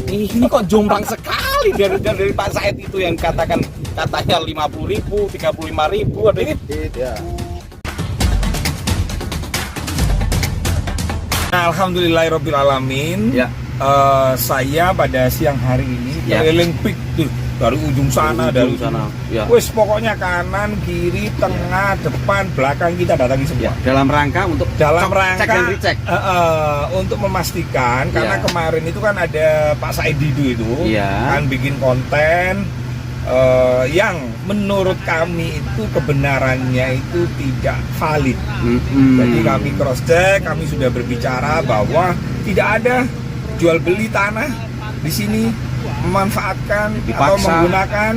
Ini kok jomplang sekali dari Pak Said itu yang katanya 50.000, 35.000 ada ini. Ya. Alhamdulillahirabbil alamin. Ya. Saya pada siang hari ini keliling pik tuh dari ujung sana, dari sana. Ya. Wes pokoknya kanan, kiri, tengah, depan, belakang kita datangi semua. Ya. Dalam rangka untuk Rangka cek dan recheck. Untuk memastikan karena kemarin itu kan ada Pak Said Didu itu kan bikin konten yang menurut kami itu kebenarannya itu tidak valid. Jadi kami cross check, kami sudah berbicara bahwa tidak ada jual beli tanah di sini, memanfaatkan atau menggunakan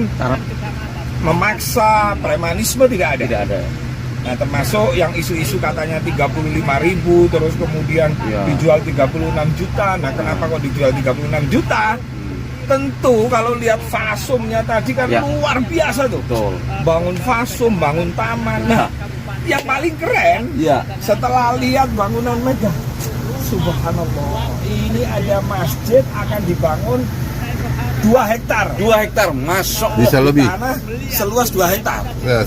memaksa premanisme tidak ada. Nah, termasuk yang isu-isu katanya 35.000 terus kemudian dijual 36 juta. Nah, kenapa kok dijual 36 juta? Tentu kalau lihat fasumnya tadi kan luar biasa tuh. Betul. Bangun fasum, bangun taman. Nah, yang paling keren setelah lihat bangunan megah, subhanallah, ini ada masjid akan dibangun 2 hektar. 2 hektar, masuk bisa lebih. Tanah seluas 2 hektar. Ya,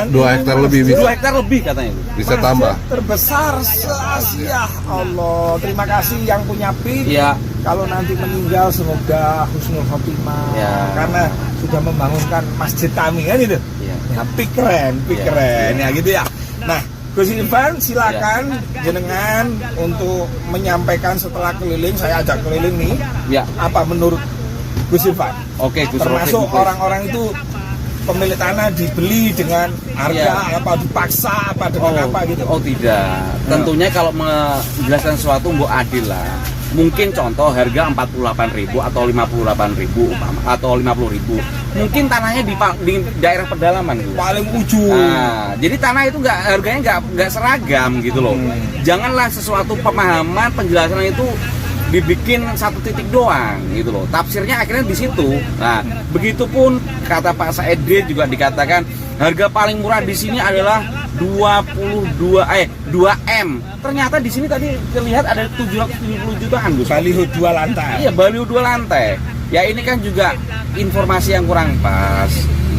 2 hektar lebih bisa. 2 hektar lebih katanya itu. Bisa tambah. Terbesar se-Asia. Allah, terima kasih yang punya PIK. Kalau nanti meninggal semoga husnul khotimah. Karena sudah membangunkan masjid kami kan itu. Ya, PIK keren. Ya gitu ya. Nah, Gus Irfan silakan jenengan untuk menyampaikan setelah keliling, saya ajak keliling nih. Apa menurut Gus Irfan? Oke, Gus. Termasuk orang-orang itu pemilik tanah dibeli dengan harga apa dipaksa apa dengan apa gitu. Oh tidak. Tentunya kalau menjelaskan sesuatu mbok adil lah. Mungkin contoh harga 48.000 atau 58.000 atau 50.000. Mungkin tanahnya di daerah pedalaman gitu. Paling ujung. Nah, jadi tanah itu harganya nggak seragam gitu loh. Janganlah sesuatu pemahaman penjelasan itu dibikin satu titik doang gitu loh. Tafsirnya akhirnya di situ. Nah, begitupun kata Pak Said juga dikatakan harga paling murah di sini adalah 2M. Ternyata di sini tadi terlihat ada 770 jutaan, Gus. Baliho 2 lantai. Iya, baliho 2 lantai. Ya ini kan juga informasi yang kurang pas.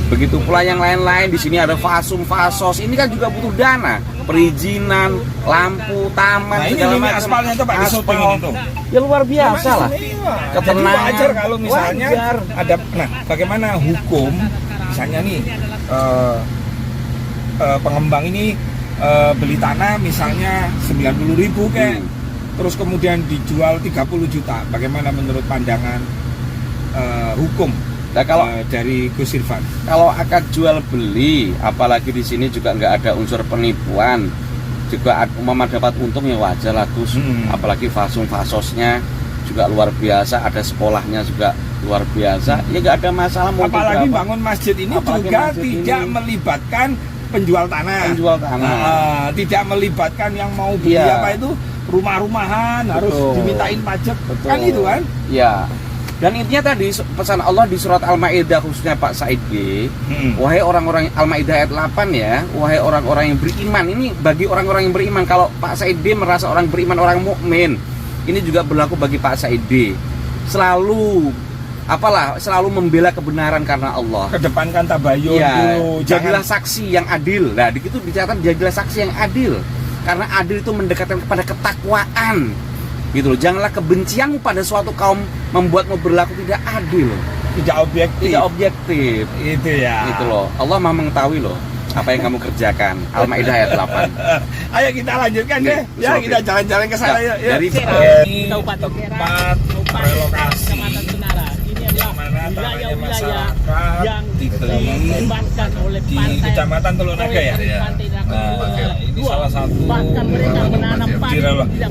Begitu pula yang lain-lain, di sini ada fasum, fasos. Ini kan juga butuh dana, perizinan, lampu, taman, segala macam. Aspalnya itu Pak aspal. Itu. Ya luar biasa lah. Ketenangan. Jadi wajar kalau misalnya ada. Nah, bagaimana hukum? Misalnya nih pengembang ini beli tanah misalnya 90.000 kayak, terus kemudian dijual 30 juta. Bagaimana menurut pandangan hukum? Nah, kalau dari Gus Irfan, kalau akad jual beli, apalagi di sini juga nggak ada unsur penipuan, juga dapat untung ya wajar lah Gus. Apalagi fasosnya juga luar biasa, ada sekolahnya juga luar biasa, ya nggak ada masalah. Apalagi bangun masjid ini juga tidak melibatkan penjual tanah. Tidak melibatkan yang mau beli apa itu rumah-rumahan harus dimintain pajak, kan itu kan? Iya. Dan intinya tadi pesan Allah di surat Al-Maidah khususnya Pak Said B. Wahai orang-orang Al-Maidah ayat 8 ya, wahai orang-orang yang beriman. Ini bagi orang-orang yang beriman. Kalau Pak Said B merasa orang beriman, orang mukmin, ini juga berlaku bagi Pak Said B. Selalu membela kebenaran karena Allah. Kedepankan tabayun dulu. Jadilah saksi yang adil. Nah, di situ dicatat jadilah saksi yang adil. Karena adil itu mendekatkan kepada ketakwaan. Gitu loh. Janganlah kebencianmu pada suatu kaum membuatmu berlaku tidak adil, tidak objektif. Itu ya. Itu loh. Allah Maha mengetahui loh apa yang kamu kerjakan. Al-Maidah ayat 8. Ayo kita lanjutkan deh. Ya, kita jalan-jalan ke sana ya. Dari tempat relokasi wilayah yang dibeli di Kecamatan Teluk Naga ya. Nah, ini salah satu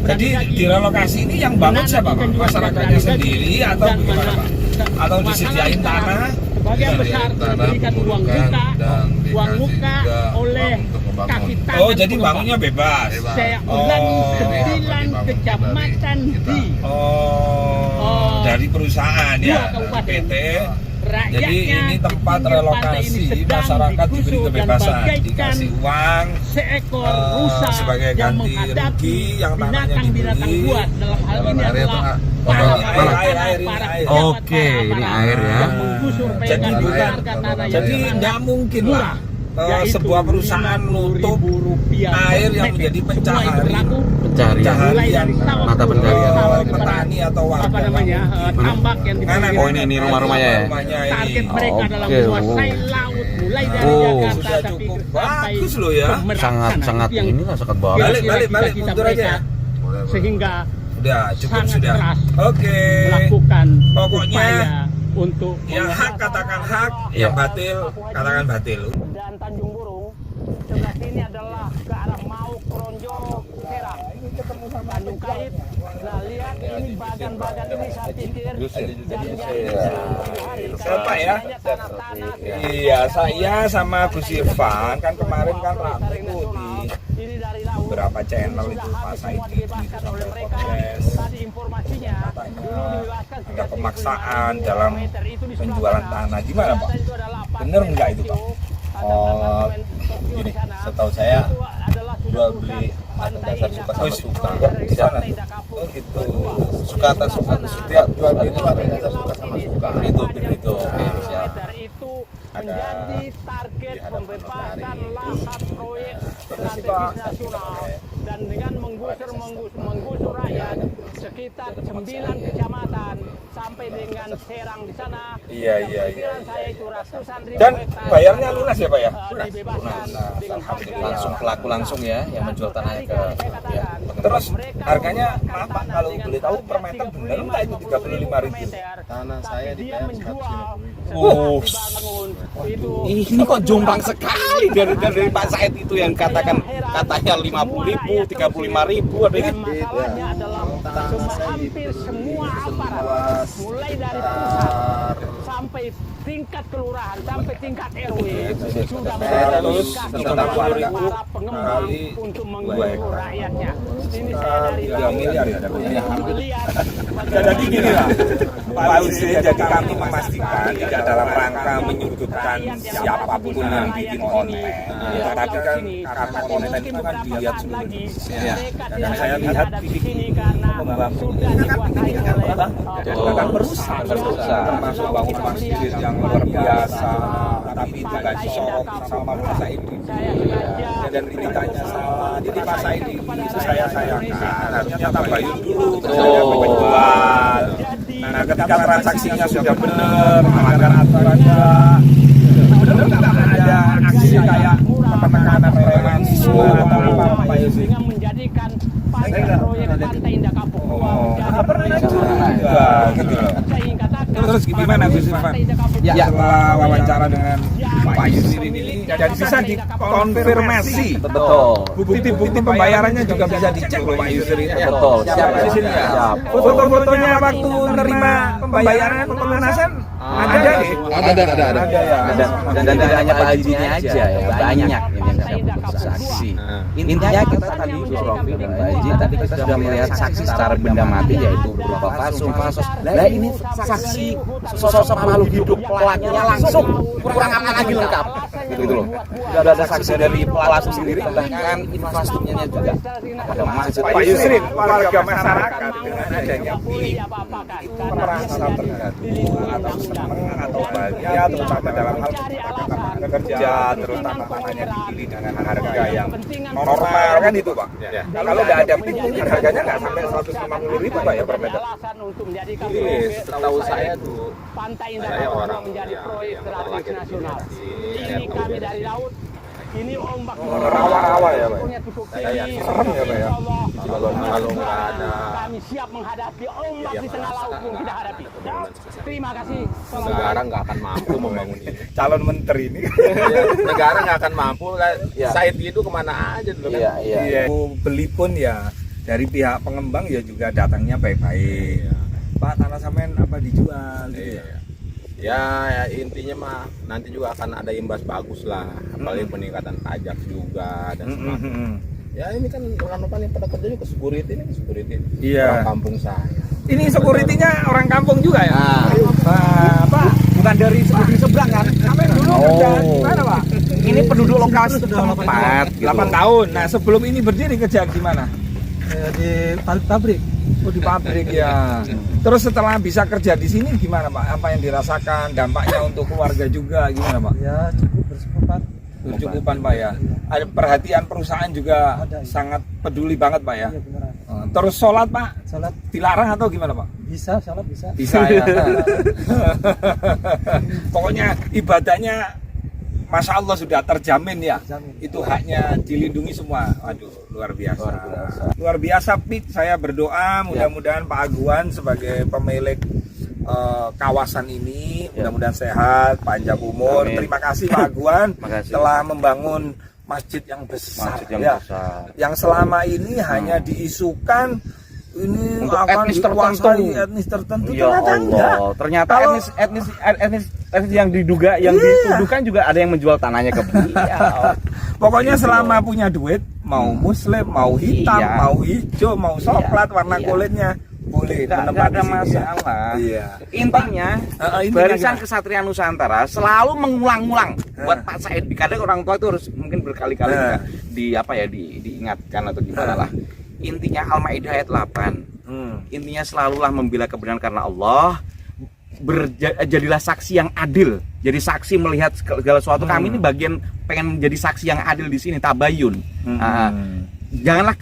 jadi direlokasi ini yang bangun siapa Pak? Masyarakatnya sendiri atau bagaimana Pak? Atau disediain tanah? Sebagian besar diberikan uang muka oleh kapitan. Oh, jadi bangunnya bebas. Saya ulangi 9 kecamatan di dari perusahaan ya, kabupaten. PT rakyatnya. Jadi ini tempat di pinggir pantai relokasi, ini sedang masyarakat diberi digusur dan kebebasan, bagaikan dikasih uang seekor rusa sebagai yang ganti menghadapi rugi yang tanahnya binatang-binatang dibeli. buas. Dalam hal ini Air adalah tengah. para Air, ini para air. pejabat, Oke, para ini aparat air ya. yang menggusur Jadi pegang bukan- harga tanah yang Jadi sangat nggak mungkin lah yaitu sebuah perusahaan nutup Rp50.000 air per yang meter. menjadi Semua pencaharian. itu berlaku Pencarian. mulai dari sawah Mata pencarian. Petani atau warga. apa namanya tambak yang di Mana? pinggir Oh, ini rumah-rumahnya ya? Rumahnya ini. target mereka adalah Oke, menguasai laut mulai dari Oh, Jakarta sudah sampai cukup sampai bagus loh ya. ke Merak Sangat sana. sangat Itu yang ini lah sangat bagus. Balik, kira-kira balik, cita-cita mundur aja. mereka, sehingga Udah, cukup sangat sudah. keras Oke. melakukan Pokoknya, upaya untuk Yang hak katakan hak, yang batil katakan batil. dan Tanjung Burung sebelah sini adalah ke arah mau Kronjo Serang Tanjung Kait. Nah lihat ini bagan-bagan ini saya pikir jangan-jangan Siapa ya? tanah-tanah Iya, saya sama Gus Irfan kan kemarin kan rame tuh di ini dari laut beberapa channel itu Pak Said itu dibebaskan oleh sampai mereka. protes. Tadi informasinya dulu dibebaskan Ada pemaksaan dalam itu di sebelah penjualan sana. tanah. Gimana Pak? Itu adalah Bener nggak itu Pak? Oh, gini, setahu saya jual beli atas dasar suka sama suka Di sana. oh gitu, suka atas suka, setiap jual beli itu atas dasar suka sama suka itu begitu. Oke, siap. Itu Ada menjadi target di hadapan pembebasan matahari. lahan proyek strategis nasional dan dengan menggusur rakyat sekitar 9 kecamatan sampai dengan Serang di sana. Iya, Yang iya, iya, perkiraan saya itu ratusan ribu Dan hektar, bayarnya lunas ya Pak ya? dibebaskan dengan harga Langsung pelaku langsung ya yang menjual tanahnya ke ya. Terus harganya maaf Pak kalau boleh tahu per meter bener nggak itu 35.000? Tanah saya dia dibayar menjual 150.000. Oh. dibangun itu Ini kok jomplang sekali dari Pak Said itu yang katakan katanya 50.000, 35.000 ada dan yang masalahnya adalah hampir semua aparat mulai dari pusat sampai tingkat kelurahan sampai tingkat RW sudah mengkomunikasi kepada para pengembang untuk menggusur rakyatnya. Ini saya dari 3 miliar ya dapatnya. melihat Jadi gini lah, Pak Yusri, jadi kami memastikan tidak dalam rangka menyudutkan siapapun yang bikin konten. Tetapi kan karena konten itu kan dilihat seluruh Indonesia. Dan saya lihat pembangunan ini kan berusaha, termasuk bangun masjid yang luar biasa, tapi itu gak disoroti sama Pak Said. Dan beritanya salah, jadi Pak Said itu saya sayangkan, harusnya tabayun dulu, saya menjual. Nah, ketika transaksinya sudah benar, melanggar aturannya, benar nggak ada aksi kayak penekanan mahasiswa atau apa Pak Yusri? dengan menjadikan proyek Pantai Indah Kapuk. Nggak pernah juga, gitu loh. Saya ingin katakan, Terus gimana Gus Irfan? Pantai Indah Kapuk Ya, setelah wawancara dengan Pak Yusri ini, dan bisa dikonfirmasi. betul. Bukti-bukti pembayarannya juga bisa dicek loh Pak Yusri. Betul. Siap di sini ya. Siap. Foto-fotonya waktu nerima pembayaran pelunasan ada nih. Ada. ya. Dan tidak hanya Pak Haji ini aja ya, banyak ini yang dapat saksi. Intinya kita tadi Gus Rofi dan Pak Haji tadi kita sudah melihat saksi secara benda mati yaitu berupa Fasos. Nah ini saksi sosok makhluk hidup pelakunya langsung kurang apa lagi lengkap gitu loh. Sudah ada saksi dari pelaku sendiri bahkan infrastrukturnya juga ada masjid. Pak Yusri, warga masyarakat dengan adanya PIK itu merasa terganggu atau senang atau bahagia terutama dalam hal kesepakatan kerja terutama tanahnya dipilih dengan harga yang normal kan itu Pak. Kalau nggak ada PIK mungkin harganya nggak sampai 150.000 Pak ya per meter. Ini setahu saya tuh Pantai Indah saya Kapuk orang menjadi yang proyek strategis lahir di nasional. Bekasi. Ini kami dari laut. Ini ombak rawa-rawa ya, Pak? punya cukup Saya tinggi. yakin serem ya, Pak, ya? Kalau nggak ada kami siap menghadapi ombak di tengah laut pun kita hadapi. Terima kasih. negara nggak akan mampu membangun ini. Calon menteri ini. Negara nggak akan mampu. Ya. Said itu kemana aja dulu kan? Iya. Beli pun ya dari pihak pengembang ya juga datangnya baik-baik. Pak tanah sampean apa dijual gitu ya. Ya intinya mah nanti juga akan ada imbas bagus lah, apalagi peningkatan pajak juga dan sebagainya. Ya ini kan orang-orang yang pada kerja juga security ini security Iya. orang kampung saya. Ini security-nya orang kampung juga ya? Nah. Pak, bukan dari di seberang kan? Sampai dulu kerja gimana Pak? Ini penduduk lokal setempat. 8 tahun. Nah sebelum ini berdiri kerja di mana? Di pabrik. Oh di pabrik ya. Terus setelah bisa kerja di sini gimana Pak? Apa yang dirasakan? Dampaknya untuk keluarga juga gimana Pak? Ya cukup bersyukur. Bercukupan Pak ya. Ada perhatian perusahaan juga Ada, ya. sangat peduli banget Pak ya. Iya beneran. Terus sholat Pak Salat dilarang atau gimana Pak? bisa, salat bisa. Bisa ya. Pokoknya ibadahnya Masya Allah sudah terjamin ya. Terjamin. Itu haknya dilindungi semua. Waduh, luar biasa. Luar biasa Pik. Saya berdoa mudah-mudahan Pak Aguan sebagai pemilik kawasan ini mudah-mudahan sehat, panjang umur. Amin. Terima kasih Pak Aguan Makasih. telah membangun masjid yang besar, Masjid yang ya. besar. Yang selama ini hanya diisukan ini Untuk akan etnis dikuasai tertentu. etnis tertentu. Ya Ternyata enggak. Allah, ternyata Kalau- etnis yang diduga, yang dituduhkan juga ada yang menjual tanahnya ke beliau. Pokoknya Gitu selama loh. punya duit, mau muslim, mau hitam, Iya. mau hijau, mau coklat, warna Iya. kulitnya boleh Nggak menempati ada di sini, ya. masalah. Iya. Intinya, Intinya barisan gimana? Kesatria Nusantara selalu mengulang-ulang buat Pak Said. Kadang orang tua itu harus mungkin berkali-kali juga diingatkan atau gimana lah. Intinya Al-Maidah ayat 8. Intinya selalulah membela kebenaran karena Allah. Jadilah saksi yang adil. Jadi saksi melihat segala sesuatu. Kami ini bagian pengen menjadi saksi yang adil di sini, tabayun. Janganlah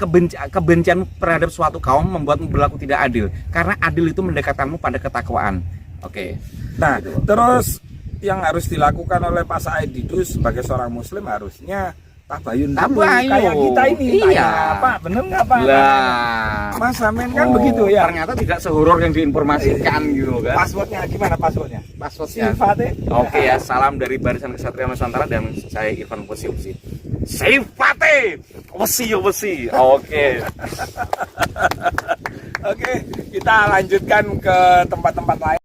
kebencian terhadap suatu kaum membuatmu berlaku tidak adil. Karena adil itu mendekatkanmu pada ketakwaan. Oke. Nah, terus yang harus dilakukan oleh Pak Said Didu sebagai seorang muslim harusnya tabayun dulu. Tabayun. Kayak kita ini. Iya. Tanya, Pak, bener nggak Pak? Lah. Mas Samen kan begitu ya. Ternyata tidak sehoror yang diinformasikan gitu kan. Passwordnya gimana passwordnya? Passwordnya. Sifatnya. Oke ya, salam dari Barisan Kesatria Nusantara dan saya Irfan Wesi. Sifate Wesi. Oke. Oke, kita lanjutkan ke tempat-tempat lain.